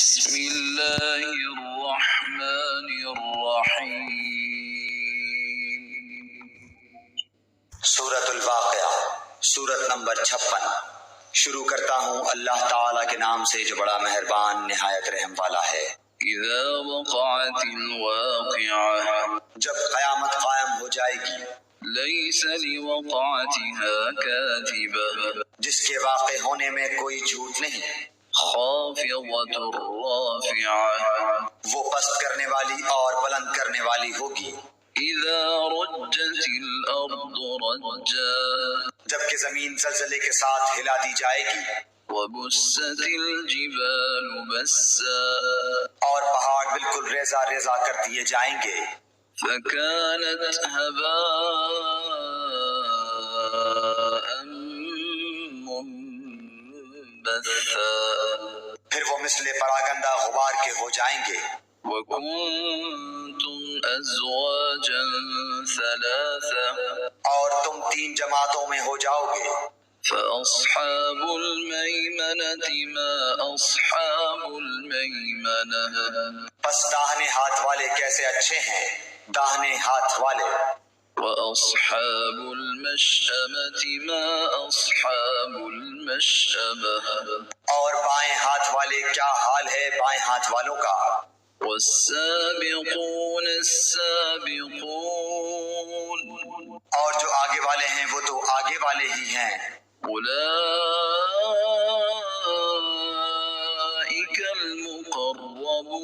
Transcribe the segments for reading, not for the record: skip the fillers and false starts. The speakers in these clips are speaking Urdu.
بسم اللہ الرحمن الرحیم۔ سورۃ الواقعہ، سورت نمبر 56۔ شروع کرتا ہوں اللہ تعالیٰ کے نام سے جو بڑا مہربان نہایت رحم والا ہے۔ اذا وقعت الواقعہ، جب قیامت قائم ہو جائے گی، لیس لوقعتها کاذبہ، جس کے واقع ہونے میں کوئی جھوٹ نہیں، خافضۃ رافعہ، وہ پست کرنے والی اور بلند کرنے والی ہوگی۔ اذا رجت الارض رجا، جبکہ زمین زلزلے کے ساتھ ہلا دی جائے گی، وبست الجبال بسا، اور پہاڑ بالکل ریزہ ریزہ کر دیے جائیں گے، فكانت هباء منبثا، پھر وہ مثل پراگندہ غبار کے ہو جائیں گے۔ وكنتم أزواجا ثلاثا، اور تم 3 جماعتوں میں ہو جاؤ گے۔ فأصحاب الميمنة ما أصحاب الميمنة، پس داہنے ہاتھ والے کیسے اچھے ہیں داہنے ہاتھ والے۔ وأصحاب المشأمة ما أصحاب المشأمة، اور بائیں ہاتھ والے کیا حال ہے بائیں ہاتھ والوں کا۔ والسابقون السابقون، اور جو آگے والے ہیں وہ تو آگے والے ہی ہیں۔ أولئك المقربون،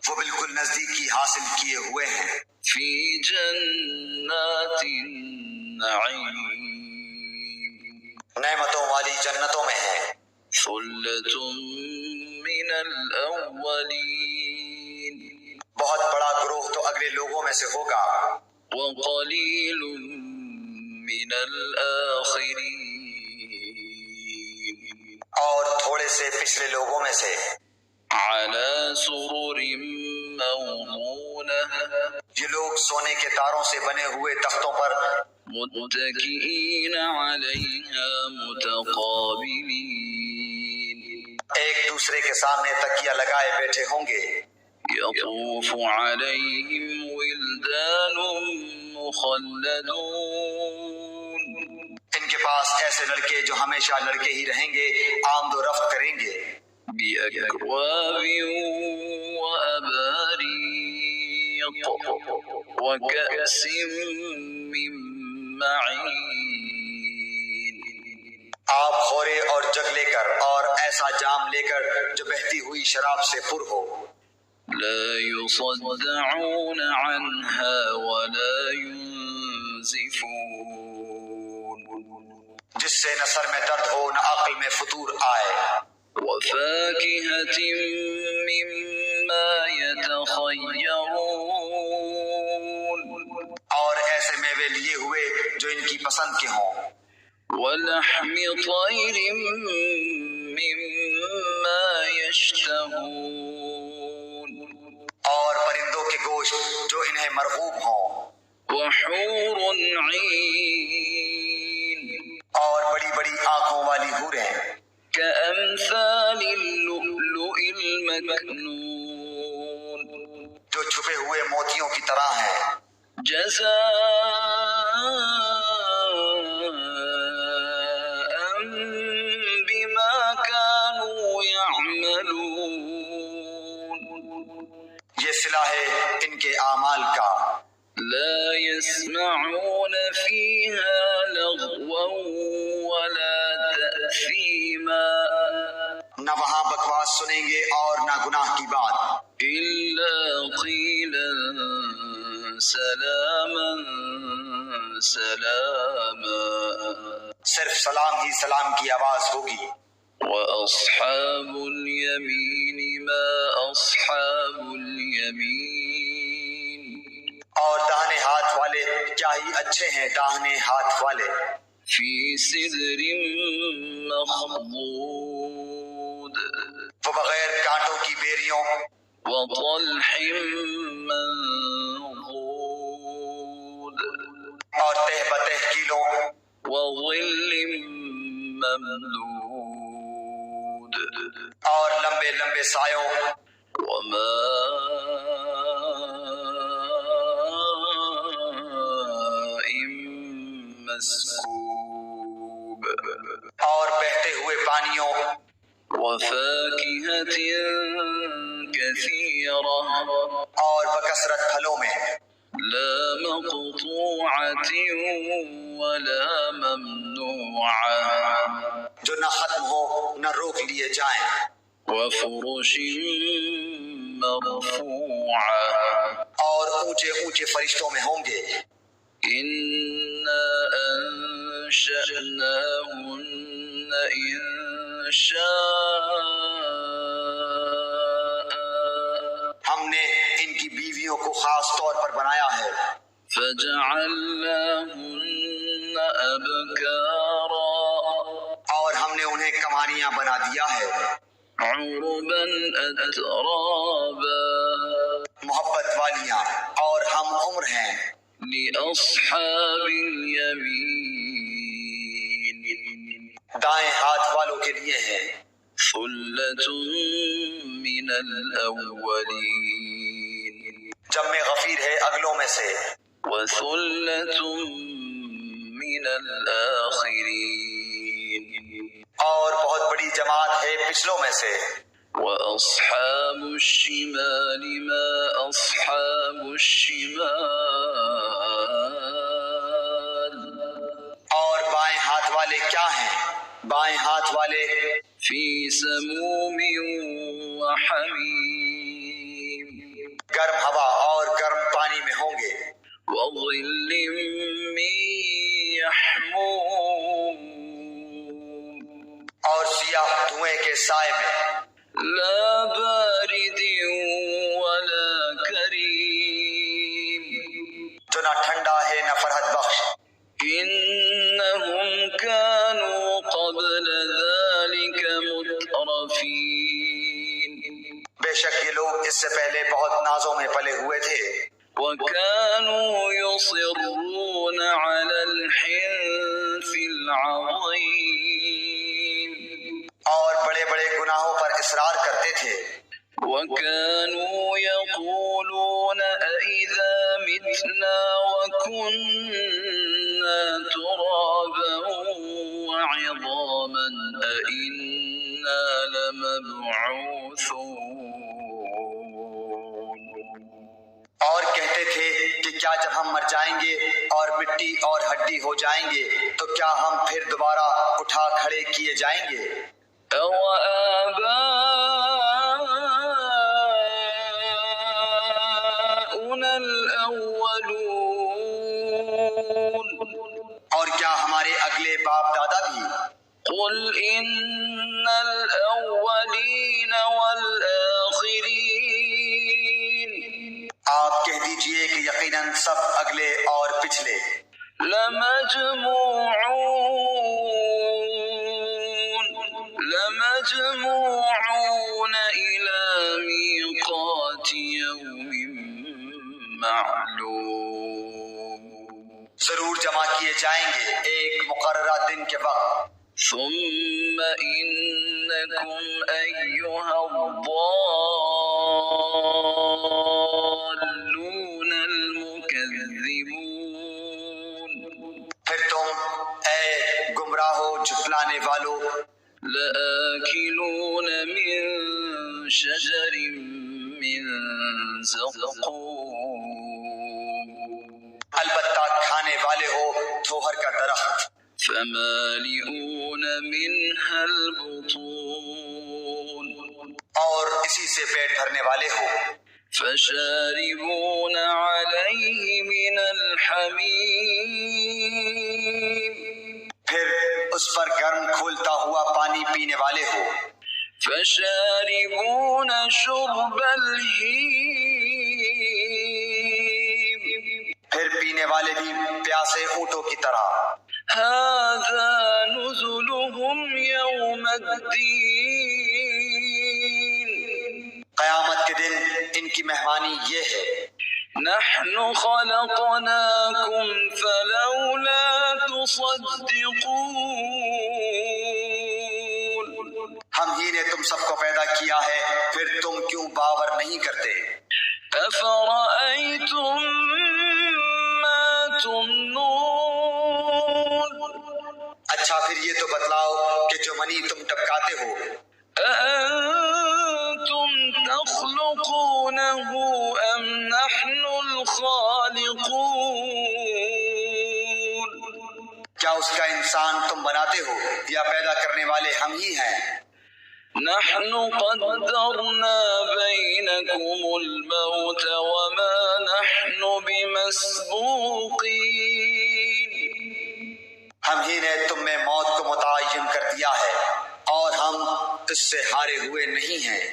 وہ بالکل نزدیکی حاصل کیے ہوئے ہیں۔ في جنات النعيم، نعمتوں والی جنتوں میں ہیں۔ ثلة من الأولين، بہت بڑا گروہ تو اگلے لوگوں میں سے ہوگا، وقليل من الآخرين، اور تھوڑے سے پچھلے لوگوں میں سے۔ على سرر موضونة، یہ لوگ سونے کے تاروں سے بنے ہوئے تختوں پر متكئين عليها متقابلين، ایک دوسرے کے سامنے تکیہ لگائے بیٹھے ہوں گے۔ يطوف عليهم ولدان مخلدون، ان کے پاس ایسے لڑکے جو ہمیشہ لڑکے ہی رہیں گے، آمد و رفت کریں گے، بأكواب وأباريق وكأس من معين، آب خورے اور جگ لے کر اور ایسا جام لے کر جو بہتی ہوئی شراب سے پر ہو۔ لا يصدعون عنها ولا ينزفون، جس سے نہ سر میں درد ہو نہ عقل میں فطور آئے۔ وفاكهة مما يتخيرون، اور ایسے میوے لیے ہوئے جو ان کی پسند کے ہوں۔ ولحم طير مما يشتهون، اور پرندوں کے گوشت جو انہیں مرغوب ہوں۔ وحور عين، اور بڑی بڑی آنکھوں والی حوریں، كأمثال اللؤلؤ المكنون، جو چھپے ہوئے موتیوں کی طرح ہیں۔ جزاء بما كانوا يعملون، یہ صلہ ہے ان کے اعمال کا۔ لا يسمعون فيها لغوا ولا تأثيما، نہ وہاں بکواس سنیں گے اور نہ گناہ کی بات، إلا قيلا سلاما سلاما، صرف سلام ہی سلام کی آواز ہوگی۔ وأصحاب اليمين ما أصحاب اليمين، اور داہنے ہاتھ والے کیا ہی اچھے ہیں داہنے ہاتھ والے، في سدر مخضود، وہ بغیر کانٹوں کی بیریوں وطلح منضود، اور تہ بتہ کیلوں وظل ممدود، اور لمبے لمبے سایوں، وماء مسكوب اور بہتے ہوئے پانیوں، وفاكهة كثيرة اور بکثرت پھلوں میں، لا مقطوعة ولا ممنوعة جو نہ ختم ہو نہ روک لیے جائیں، وفرش مرفوعة اور اونچے اونچے فرشتوں میں ہوں گے۔ إنا أنشأناهن إنشاء ہم نے ان کی بیویوں کو خاص طور پر بنایا ہے، فجعلناهن أبكارا اور ہم نے انہیں کمانیاں بنا دیا ہے، عربا أترابا محبت والیاں اور ہم عمر ہیں، لأصحاب اليمين دائیں ہاتھ والوں کے لیے ہے، ثلة من الأولين جم غفیر ہے اگلوں میں سے، وثلة من الآخرين اور بہت بڑی جماعت ہے پچھلوں میں سے۔ وأصحاب الشمال ما أصحاب الشمال اور بائیں ہاتھ والے کیا ہیں؟ بائیں ہاتھ والے في سموم وحميم گرم ہوا اور گرم پانی میں ہوں گے، وظل من يحموم اور سیاہ دھوئیں کے سائے میں، لا بارد ولا كريم جو نہ ٹھنڈا ہے نہ فرحت بخش، إنهم كانوا قبل ذلك مترفين بے شک یہ لوگ اس سے پہلے بہت نازوں میں پلے ہوئے تھے، وكانوا يصرون على الحنث العظيم اور بڑے بڑے گناہوں پر اصرار کرتے تھے، وكانوا يقولون أئذا متنا وكنا ترابا وعظاما أئنا لمبعوثون اور کہتے تھے کہ کیا جب ہم مر جائیں گے اور مٹی اور ہڈی ہو جائیں گے تو کیا ہم پھر دوبارہ اٹھا کھڑے کیے جائیں گے؟ أَوَآبَاؤُنَا الْأَوَّلُونَ اور کیا ہمارے اگلے باپ دادا بھی؟ قُلْ إِنَّ الْأَوَّلِينَ وَالْآخِرِينَ آپ کہہ دیجئے کہ یقیناً سب اگلے اور پچھلے لمجموعون إلى ميقات يوم معلوم ضرور جمع کیے جائیں گے ایک مقررہ دن کے وقت، ثم إنكم أيها الضالون المكذبون پھر تم اے گمراہو جھٹلانے والو لآكلون من شجر من زقوم البتہ کھانے والے ہو تھوہر کا درخت، فمالئون منها البطون اور اسی سے پیٹ بھرنے والے ہو، فشاربون عليه من الحميم پھر اس پر گرم کھولتا ہوا پانی پینے والے ہو، فشاربون شرب الهيم پھر پینے والے بھی پیاسے اونٹوں کی طرح، هذا نزلهم يوم الدين قیامت کے دن ان کی مہمانی یہ ہے، نحن خلقناكم فلولا تصدقون ہم ہی نے تم سب کو پیدا کیا ہے، پھر تم کیوں باور نہیں کرتے؟ أفرأيتم ما تمنون اچھا پھر یہ تو بتلاؤ کہ جو منی تم ٹپکاتے ہو، أأنتم تخلقونه أم نحن الخالقون کیا اس کا انسان تم بناتے ہو یا پیدا کرنے والے ہم ہی ہیں؟ نحن قدرنا بينكم الموت وما نحن بمسبوقين ہم ہی نے تم میں موت کو متعین کر دیا ہے اور ہم اس سے ہارے ہوئے نہیں ہیں،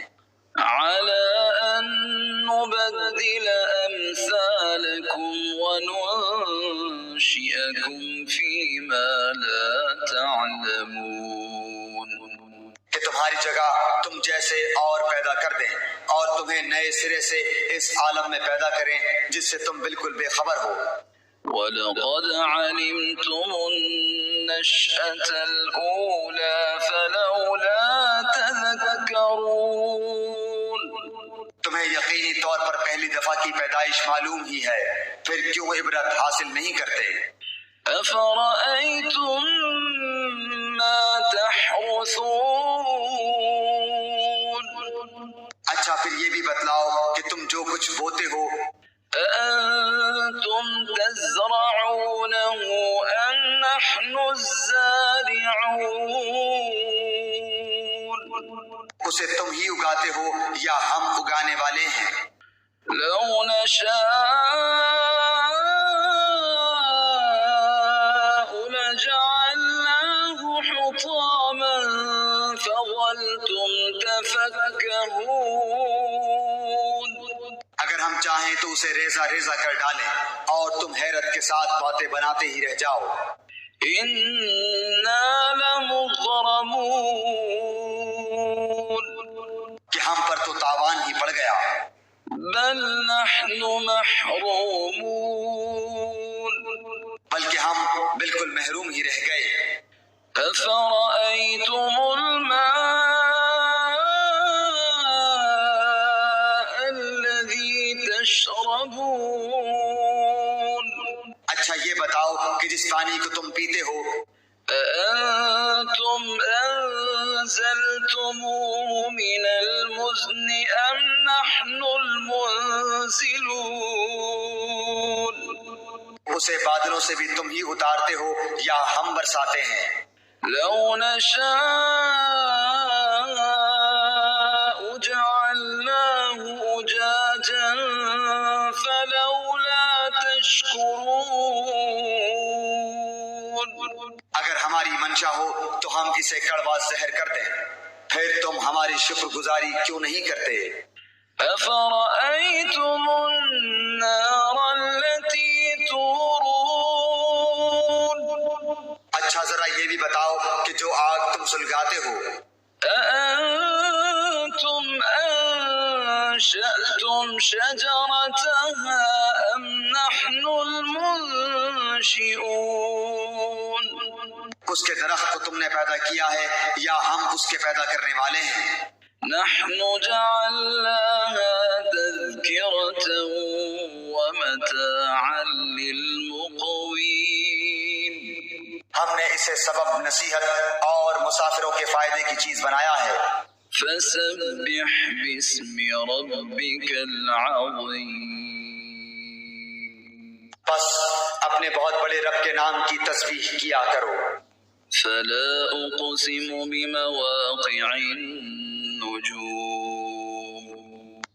على أن نبدل أمثالكم وننشئكم فيما لا تعلمون کہ تمہاری جگہ تم جیسے اور پیدا کر دیں اور تمہیں نئے سرے سے اس عالم میں پیدا کریں جس سے تم بالکل بے خبر ہو۔ وَلَقَدْ عَلِمْتُمُ النَّشْأَةَ الْأُولَى فَلَوْلَا تَذَكَّرُونَ تمہیں یقینی طور پر پہلی دفعہ کی پیدائش معلوم ہی ہے، پھر کیوں عبرت حاصل نہیں کرتے؟ أَفَرَأَيْتُم مَّا تَحْرُثُونَ اچھا پھر یہ بھی بتلاؤ کہ تم جو کچھ بوتے ہو، أأنتم تزرعونه أم نحن الزارعون اسے تم ہی اگاتے ہو یا ہم اگانے والے ہیں؟ لو نشاء لجعلناه حطاما فظلتم تفكهون اگر ہم چاہیں تو اسے ریزہ ریزہ کر ڈالیں اور تم حیرت کے ساتھ باتیں بناتے ہی رہ جاؤ۔ إنا لمغرمون کہ ہم پر تو تاوان ہی پڑ گیا۔ بل نحن محرومون بلکہ ہم بالکل محروم ہی رہ گئے۔ أفرأيتم الماء الذي تشربون اچھا یہ بتاؤ کہ جس پانی کو تم پیتے ہو، أأنتم أنزلتموه من المزن أم نحن المنزلون اسے بادلوں سے بھی تم ہی اتارتے ہو یا ہم برساتے ہیں؟ لو نشاء جعلناه أجاجا فلولا تشكرون اگر ہماری منشا ہو تو ہم اسے کڑوا زہر کر دیں، پھر تم ہماری شکر گزاری کیوں نہیں کرتے؟ أفرأيتم النار التي تورون اچھا ذرا یہ بھی بتاؤ کہ جو آگ تم سلگاتے ہو، أأنتم أنشأتم شجرتها أم نحن المنشئون اس کے درخت کو تم نے پیدا کیا ہے یا ہم اس کے پیدا کرنے والے ہیں؟ نحن جعلناها تذكرة ومتاعا للمقوين ہم نے اسے سبب نصیحت اور مسافروں کے فائدے کی چیز بنایا ہے۔ فسبح باسم ربك العظيم بس اپنے بہت بڑے رب کے نام کی تسبیح کیا کرو۔ فلا أقسم بمواقع النجوم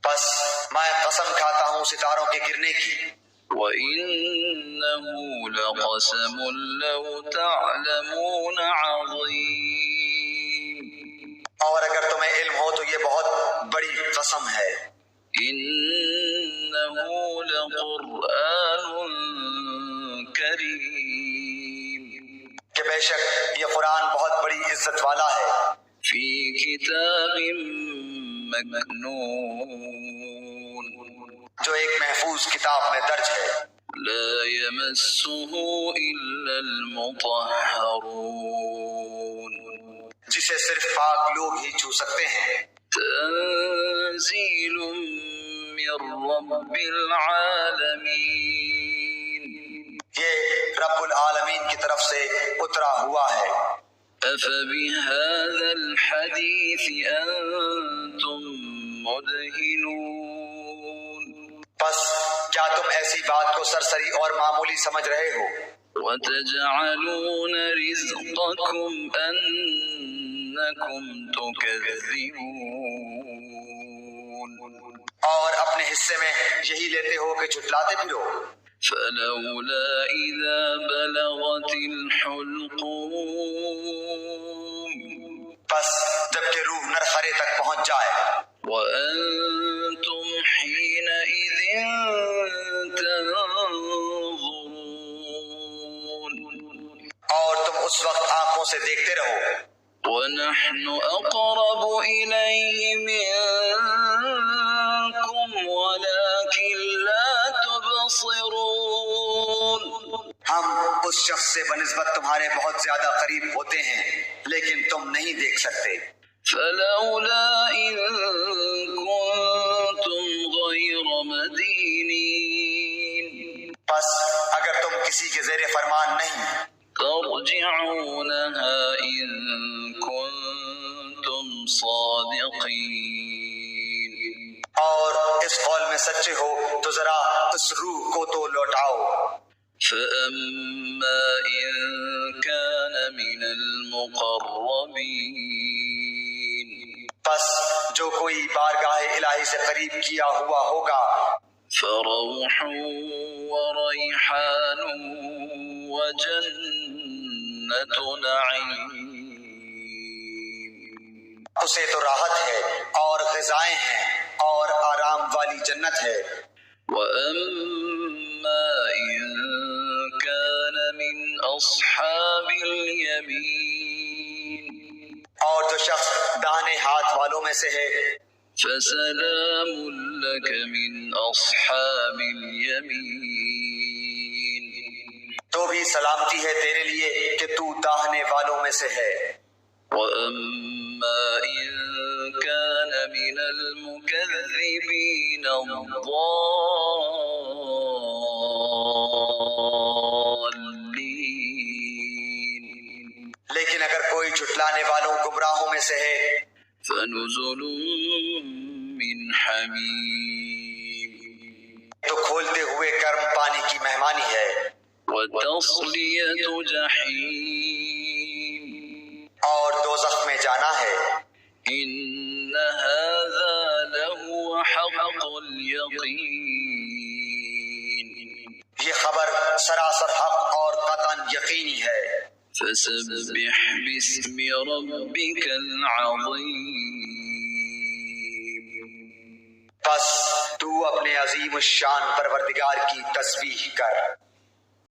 بس میں قسم کھاتا ہوں ستاروں کے گرنے کی۔ وإنه لقسم لو تعلمون عظيم اور اگر تمہیں علم ہو تو یہ بہت بڑی قسم ہے۔ إنه لقرآن كريم کہ بے شک یہ قرآن بہت بڑی عزت والا ہے، في كتاب مكنون جو ایک محفوظ کتاب میں درج ہے، لا يمسه إلا المطهرون جسے صرف پاک لوگ ہی چھو سکتے ہیں۔ تنزیل من رب العالمین، یہ رب العالمین کی طرف سے اترا ہوا ہے۔ افبهذا الحدیث انتم مدہنون، بس کیا تم ایسی بات کو سرسری اور معمولی سمجھ رہے ہو؟ وتجعلون رزقکم انکم تکذبون، اور اپنے حصے میں یہی لیتے ہو کہ جھٹلاتے پھرو۔ فلولا اذا بلغت الحلقوم، بس جب کہ روح نرخرے تک پہنچ جائے، وانتم حينئذ تنظرون، اور تم اس وقت آنکھوں سے دیکھتے رہو۔ ونحن اقرب الیہ منکم ولکن لا تبصرون، ہم اس شخص سے بنسبت تمہارے بہت زیادہ قریب ہوتے ہیں لیکن تم نہیں دیکھ سکتے۔ فلولا ان کنتم غیر مدینین، بس اگر تم کسی کے زیر فرمان نہیں، ترجعونها ان کنتم صادقین، اور اس قول میں سچے ہو تو ذرا اس روح کو تو لوٹاؤ۔ فأما إن كان من المقربين، بس جو کوئی بارگاہ الہی سے قریب کیا ہوا ہوگا، فروح وريحان وجنة نعيم، اسے تو راحت ہے اور غذائیں ہیں اور آرام والی جنت ہے۔ وأما إن كان من أصحاب اليمين، اور جو شخص داہنے ہاتھ والوں میں سے ہے، فسلام لك من أصحاب اليمين، تو بھی سلامتی ہے تیرے لیے کہ تو داہنے والوں میں سے ہے۔ وأما إن كان من المكذبين الضالين، لیکن اگر کوئی جھٹلانے والوں گمراہوں میں سے ہے، فنزل من حمیم، تو کھولتے ہوئے گرم پانی کی مہمانی ہے، وتصلیۃ جحیم، اور دوزخ میں جانا ہے۔ ان هذا لهو حق اليقین، یہ خبر سراسر حق اور قطعاً یقینی ہے۔ فسبح باسم ربك العظیم، بس تو اپنے عظیم الشان پروردگار کی تسبیح کر۔